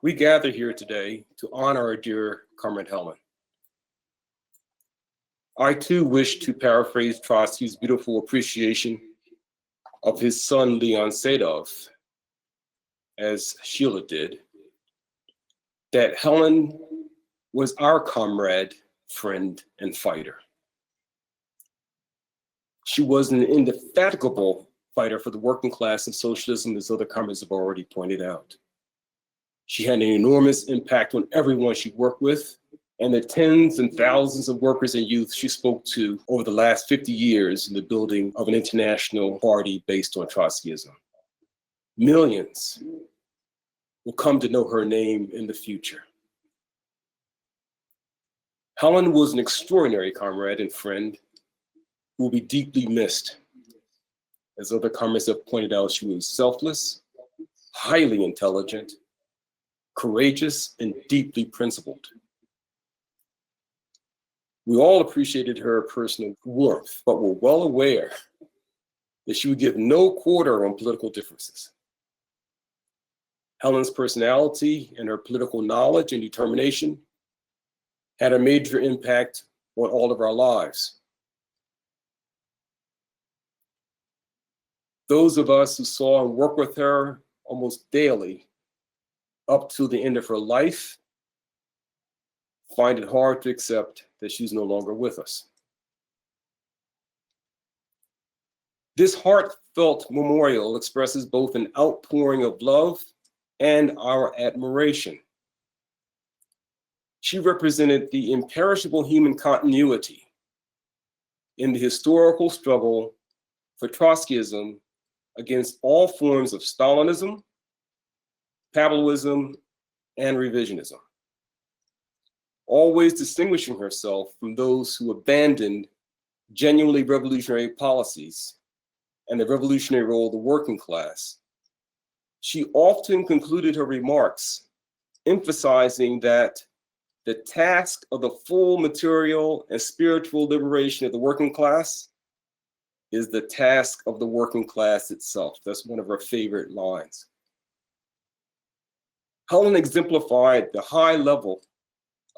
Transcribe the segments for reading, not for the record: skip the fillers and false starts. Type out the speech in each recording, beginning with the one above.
We gather here today to honor our dear comrade Helen. I too wish to paraphrase Trotsky's beautiful appreciation of his son Leon Sadov, as Sheila did, that Helen was our comrade, friend, and fighter. She was an indefatigable fighter for the working class and socialism, as other comrades have already pointed out. She had an enormous impact on everyone she worked with, and the tens and thousands of workers and youth she spoke to over the last 50 years in the building of an international party based on Trotskyism. Millions will come to know her name in the future. Helen was an extraordinary comrade and friend who will be deeply missed. As other comrades have pointed out, she was selfless, highly intelligent, courageous, and deeply principled. We all appreciated her personal warmth, but were well aware that she would give no quarter on political differences. Helen's personality and her political knowledge and determination had a major impact on all of our lives. Those of us who saw and worked with her almost daily up to the end of her life find it hard to accept that she's no longer with us. This heartfelt memorial expresses both an outpouring of love and our admiration. She represented the imperishable human continuity in the historical struggle for Trotskyism against all forms of Stalinism, Pavlovism, and revisionism, always distinguishing herself from those who abandoned genuinely revolutionary policies and the revolutionary role of the working class. She often concluded her remarks emphasizing that the task of the full material and spiritual liberation of the working class is the task of the working class itself. That's one of her favorite lines. Helen exemplified the high level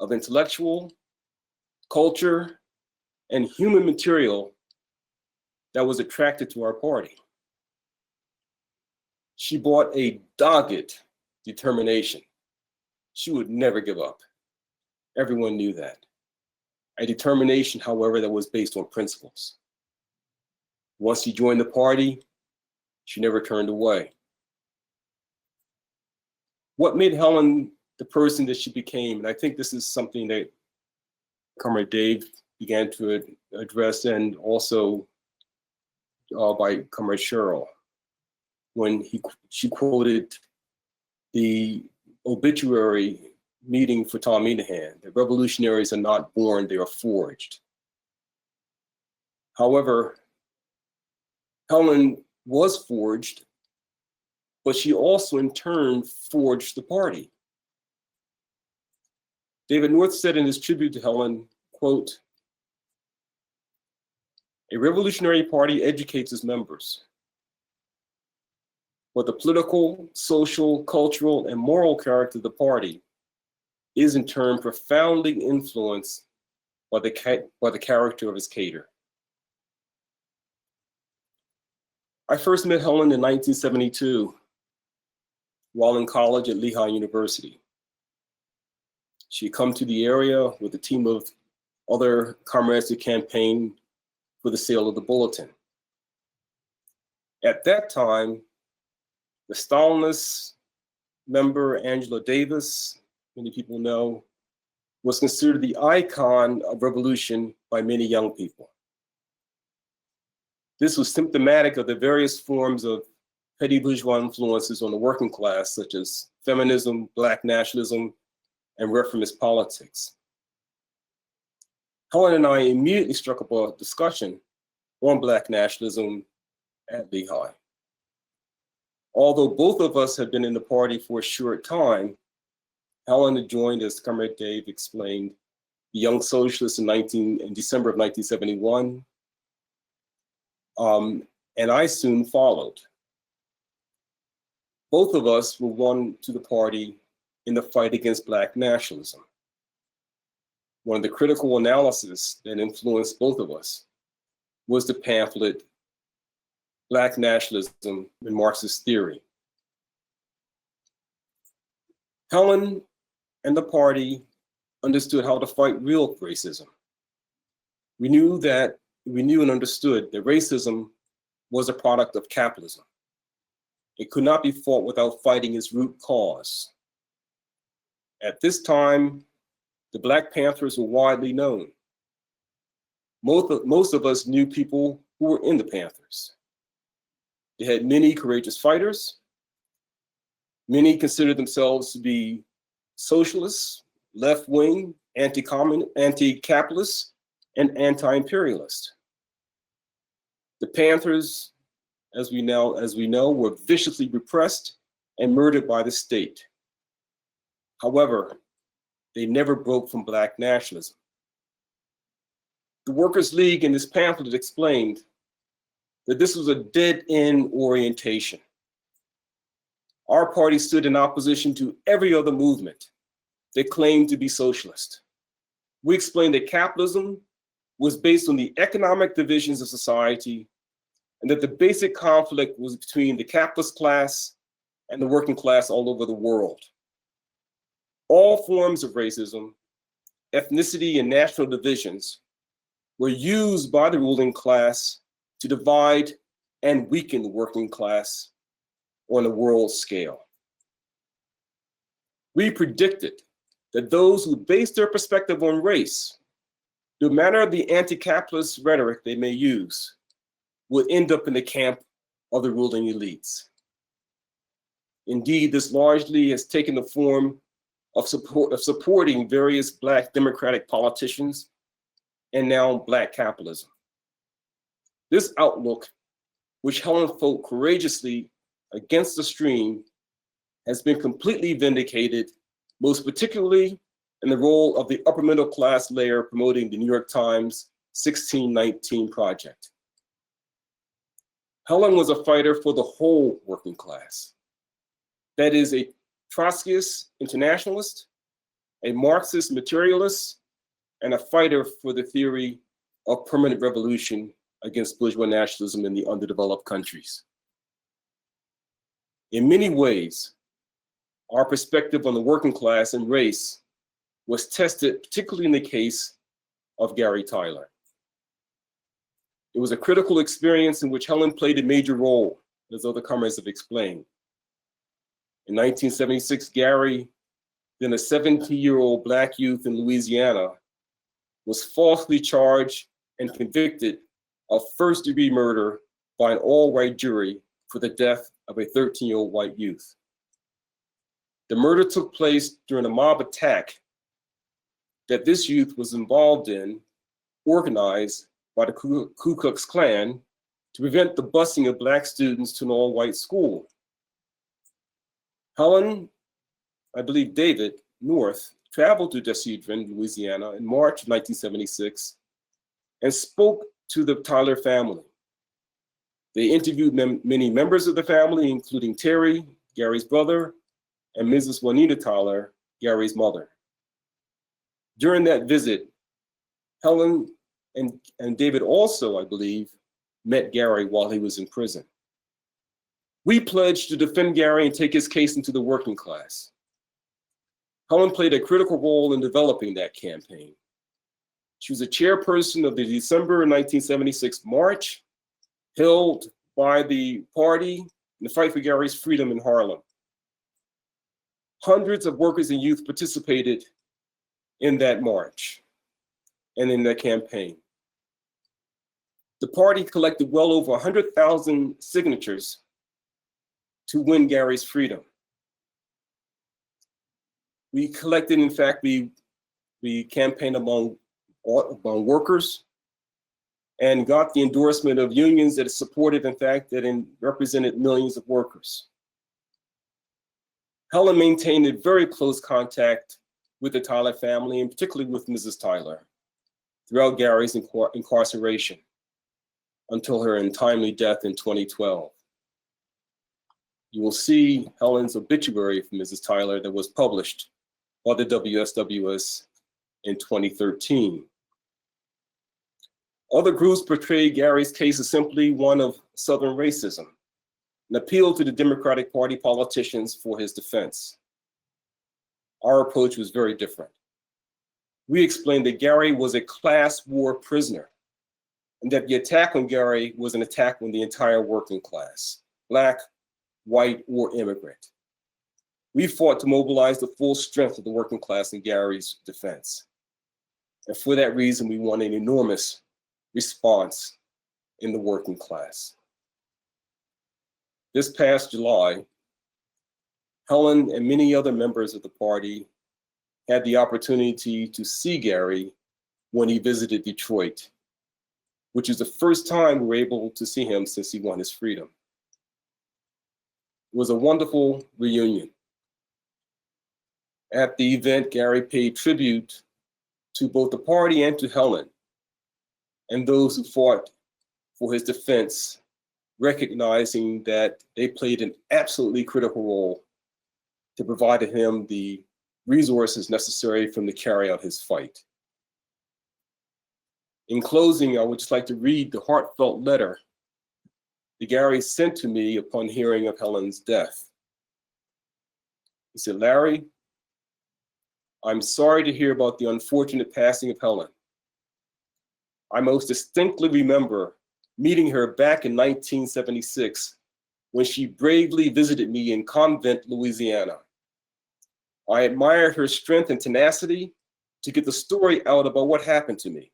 of intellectual, culture, and human material that was attracted to our party. She brought a dogged determination. She would never give up. Everyone knew that. A determination, however, that was based on principles. Once she joined the party, she never turned away. What made Helen the person that she became, and I think this is something that Comrade Dave began to address, and also by Comrade Cheryl, when she quoted the obituary meeting for Tom Menahan, that revolutionaries are not born, they are forged. However, Helen was forged, but she also in turn forged the party. David North said in his tribute to Helen, quote, "A revolutionary party educates its members, but the political, social, cultural, and moral character of the party is in turn profoundly influenced by the character of its cadre." I first met Helen in 1972 while in college at Lehigh University. She had come to the area with a team of other comrades to campaign for the sale of the Bulletin. At that time, the Stalinist member Angela Davis, many people know, was considered the icon of revolution by many young people. This was symptomatic of the various forms of petty bourgeois influences on the working class, such as feminism, Black nationalism, and reformist politics. Helen and I immediately struck up a discussion on Black nationalism at Lehigh. Although both of us had been in the party for a short time, Helen had joined, as Comrade Dave explained, the Young Socialists in December of 1971, and I soon followed. Both of us were won to the party in the fight against Black nationalism. One of the critical analyses that influenced both of us was the pamphlet, Black Nationalism and Marxist Theory. Helen and the party understood how to fight real racism. We knew and understood that racism was a product of capitalism. It could not be fought without fighting its root cause. At this time, the Black Panthers were widely known. Most of us knew people who were in the Panthers. They had many courageous fighters. Many considered themselves to be socialists, left-wing, anti-capitalist, and anti-imperialist. The Panthers, as we know, were viciously repressed and murdered by the state. However, they never broke from Black nationalism. The Workers' League in this pamphlet explained that this was a dead-end orientation. Our party stood in opposition to every other movement that claimed to be socialist. We explained that capitalism was based on the economic divisions of society and that the basic conflict was between the capitalist class and the working class all over the world. All forms of racism, ethnicity, and national divisions were used by the ruling class to divide and weaken the working class on a world scale. We predicted that those who based their perspective on race, no matter the anti-capitalist rhetoric they may use, would end up in the camp of the ruling elites. Indeed, this largely has taken the form of supporting various Black Democratic politicians and now Black capitalism. This outlook, which Helen fought courageously against the stream, has been completely vindicated, most particularly in the role of the upper middle class layer promoting the New York Times 1619 Project. Helen was a fighter for the whole working class. That is, a Trotskyist internationalist, a Marxist materialist, and a fighter for the theory of permanent revolution against bourgeois nationalism in the underdeveloped countries. In many ways, our perspective on the working class and race was tested, particularly in the case of Gary Tyler. It was a critical experience in which Helen played a major role, as other comrades have explained. In 1976, Gary, then a 17-year-old Black youth in Louisiana, was falsely charged and convicted of first-degree murder by an all-white jury for the death of a 13-year-old white youth. The murder took place during a mob attack that this youth was involved in, organized by the Ku Klux Klan to prevent the busing of Black students to an all-white school. Helen, I believe David North, traveled to Decision, Louisiana in March of 1976 and spoke to the Tyler family. They interviewed many members of the family, including Terry, Gary's brother, and Mrs. Juanita Tyler, Gary's mother. During that visit, Helen and David also, I believe, met Gary while he was in prison. We pledged to defend Gary and take his case into the working class. Helen played a critical role in developing that campaign. She was a chairperson of the December 1976 march held by the party in the fight for Gary's freedom in Harlem. Hundreds of workers and youth participated in that march and in that campaign. The party collected well over 100,000 signatures to win Gary's freedom. We collected, in fact, we campaigned among workers and got the endorsement of unions that supported, in fact, that represented millions of workers. Helen maintained a very close contact with the Tyler family, and particularly with Mrs. Tyler, throughout Gary's incarceration until her untimely death in 2012. you will see Helen's obituary for Mrs. Tyler that was published by the WSWS in 2013. Other groups portray Gary's case as simply one of Southern racism and appeal to the Democratic Party politicians for his defense. Our approach was very different. We explained that Gary was a class war prisoner and that the attack on Gary was an attack on the entire working class, Black, white, or immigrant. We fought to mobilize the full strength of the working class in Gary's defense. And for that reason, we won an enormous response in the working class. This past July, Helen and many other members of the party had the opportunity to see Gary when he visited Detroit, which is the first time we were able to see him since he won his freedom. It was a wonderful reunion. At the event, Gary paid tribute to both the party and to Helen and those who fought for his defense, recognizing that they played an absolutely critical role to provide him the resources necessary for him to carry out his fight. In closing, I would just like to read the heartfelt letter that Gary sent to me upon hearing of Helen's death. He said, "Larry, I'm sorry to hear about the unfortunate passing of Helen. I most distinctly remember meeting her back in 1976 when she bravely visited me in Convent, Louisiana. I admired her strength and tenacity to get the story out about what happened to me.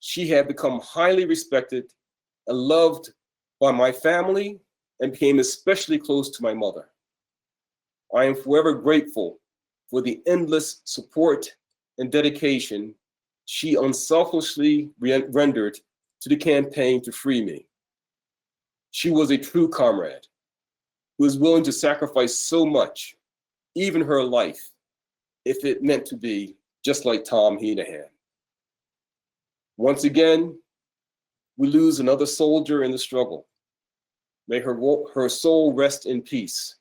She had become highly respected and loved by my family and became especially close to my mother. I am forever grateful for the endless support and dedication she unselfishly rendered to the campaign to free me. She was a true comrade who was willing to sacrifice so much, even her life, if it meant to be just like Tom Heenahan. Once again, we lose another soldier in the struggle. May her soul rest in peace.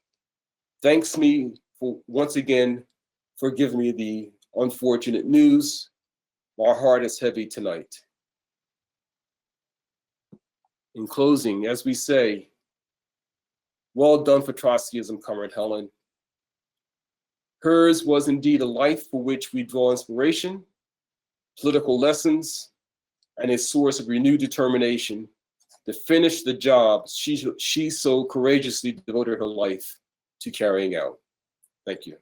Thanks me for once again for giving me the unfortunate news. My heart is heavy tonight." In closing, as we say, well done for Trotskyism, Comrade Helen. Hers was indeed a life for which we draw inspiration, political lessons, and a source of renewed determination to finish the job she so courageously devoted her life to carrying out. Thank you.